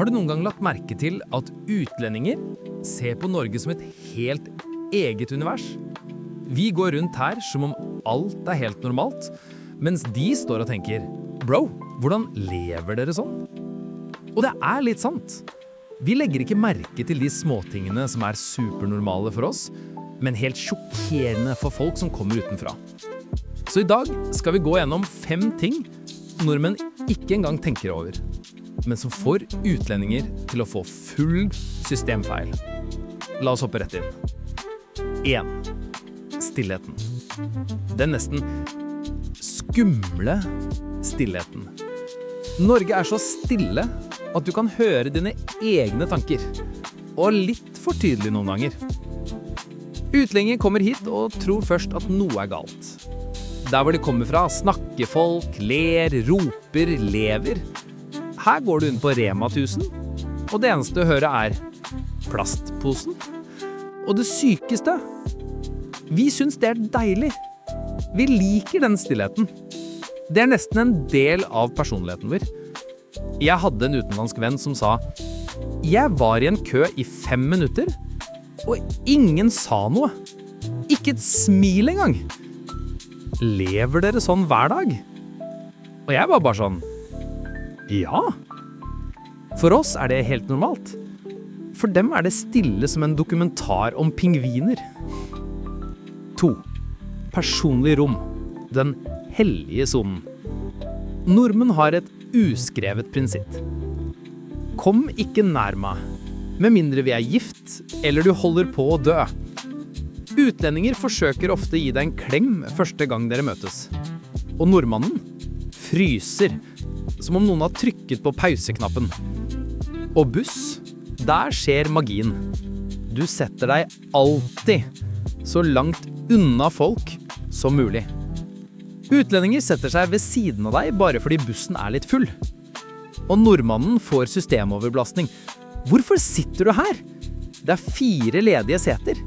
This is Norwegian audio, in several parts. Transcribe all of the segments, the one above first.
Har du noen gang lagt merke til at utlendinger ser på Norge som et helt eget univers? Vi går rundt her som om alt er helt normalt, mens de står og tenker, «Bro, hvordan lever dere sånn?» Og det er litt sant. Vi legger ikke merke til de småtingene som er supernormale for oss, men helt sjokkerende for folk som kommer utenfra. Så i dag skal vi gå gjennom 5 ting nordmenn ikke engang tenker over, men som får utlendinger til å få full systemfeil. La oss hoppe rett inn. 1. Stillheten. Den nesten skumle stillheten. Norge er så stille at du kan høre dine egne tanker, og litt for tydelig noen ganger. Utlendinger kommer hit og tror først at noe er galt. Der hvor de kommer fra, snakker folk, ler, roper, lever. Her går du inn på Rema 1000, og det eneste du hører er plastposen. Og det sykeste, vi synes det er deilig. Vi liker den stillheten. Det er nesten en del av personligheten vår. Jeg hadde en utenlandsk venn som sa, «Jeg var i en kø i 5 minutter, og ingen sa noe. Ikke et smil engang. Lever dere sånn hver dag?» Og jeg var bare sånn, «Ja. For oss er det helt normalt. For dem er det stille som en dokumentar om pingviner.» 2. Personlig rom. Den hellige zonen. Nordmenn har et uskrevet prinsipp. Kom ikke nær meg, med mindre vi er gift, eller du holder på å dø. Utlendinger forsøker ofte å gi deg en klem første gang dere møtes. Og nordmannen fryser, som om noen har trykket på pauseknappen. Og buss, der skjer magien. Du setter deg alltid så langt unna folk som mulig. Utlendinger setter seg ved siden av deg bare fordi bussen er litt full. Og nordmannen får systemoverbelastning. Hvorfor sitter du her? Det er 4 ledige seter.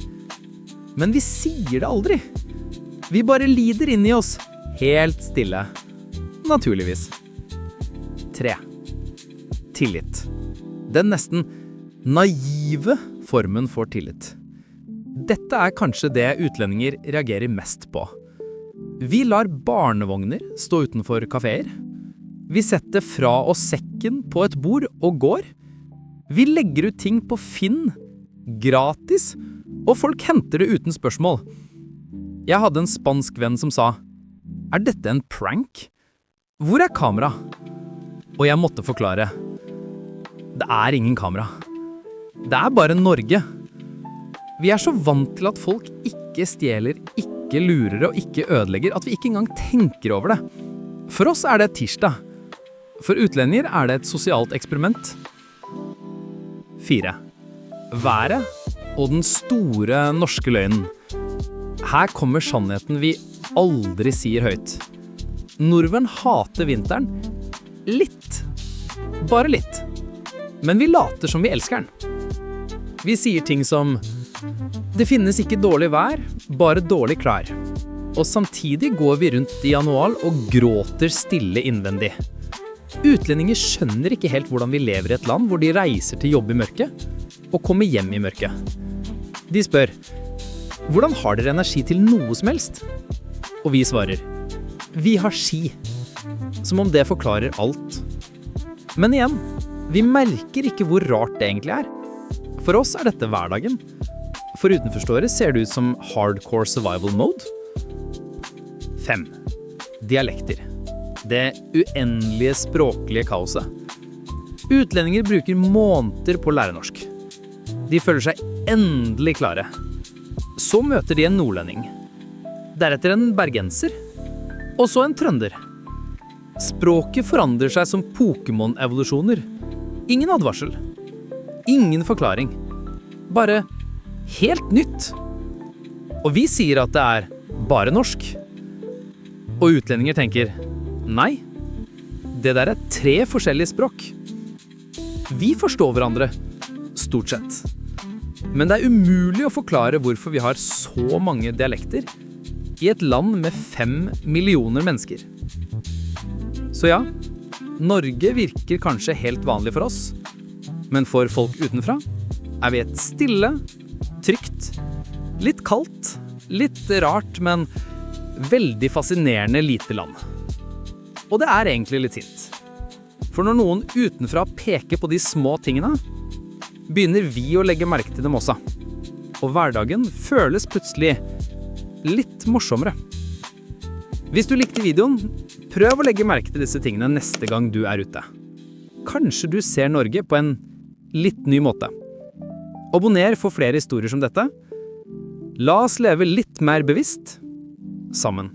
Men vi sier det aldri. Vi bare lider inn i oss, helt stille. Naturligvis. 3. Tillit. Den nesten naive formen for tillit. Dette er kanskje det utlendinger reagerer mest på. Vi lar barnevogner stå utenfor kaféer. Vi setter fra oss sekken på et bord og går. Vi legger ut ting på Finn, gratis, og folk henter det uten spørsmål. Jeg hadde en spansk venn som sa, «Er dette en prank? Hvor er kamera?» Og jeg måtte forklare, «Det er ingen kamera. Det er bare Norge. Vi er så vant til at folk ikke stjeler, ikke lurer og ikke ødelegger, at vi ikke engang tenker over det. For oss er det tirsdag. For utlendinger er det et sosialt eksperiment.» 4. Været og den store norske løgnen. Her kommer sannheten vi aldri sier høyt. Nordmenn hater vinteren. Litt. Bare litt. Men vi later som vi elsker den. Vi sier ting som «Det finnes ikke dårlig vær, bare dårlig klær.» Og samtidig går vi rundt i januar og gråter stille innvendig. Utlendinger skjønner ikke helt hvordan vi lever i et land hvor de reiser til jobb i mørket og kommer hjem i mørket. De spør, «Hvordan har dere energi til noe som helst?» Og vi svarer, «Vi har ski.» Som om det forklarer alt. Men igjen, vi merker ikke hvor rart det egentlig er. For oss er dette hverdagen. For utenforståere ser det ut som hardcore survival mode. 5. Dialekter. Det uendelige språklige kaoset. Utlendinger bruker måneder på å lære norsk. De føler seg endelig klare. Så møter de en nordlending. Deretter en bergenser. Og så en trønder. Språket forandrer seg som Pokémon-evolusjoner. Ingen advarsel. Ingen forklaring. Bare helt nytt. Og vi sier at det er bare norsk. Og utlendinger tenker, nei, det der er 3 forskjellige språk. Vi forstår hverandre, stort sett. Men det er umulig å forklare hvorfor vi har så mange dialekter i et land med 5 millioner mennesker. Så ja, Norge virker kanskje helt vanlig for oss, Men for folk utenfra er vi et stille, trygt, litt kaldt, litt rart, men veldig fascinerende lite land. Og det er egentlig litt fint. For når noen utenfra peker på de små tingene, begynner vi å legge merke til dem også. Og hverdagen føles plutselig litt morsommere. Hvis du likte videoen, prøv å legge merke til disse tingene neste gang du er ute. Kanskje du ser Norge på en litt ny måte. Abonner for flere historier som dette. La oss leve litt mer bevisst sammen.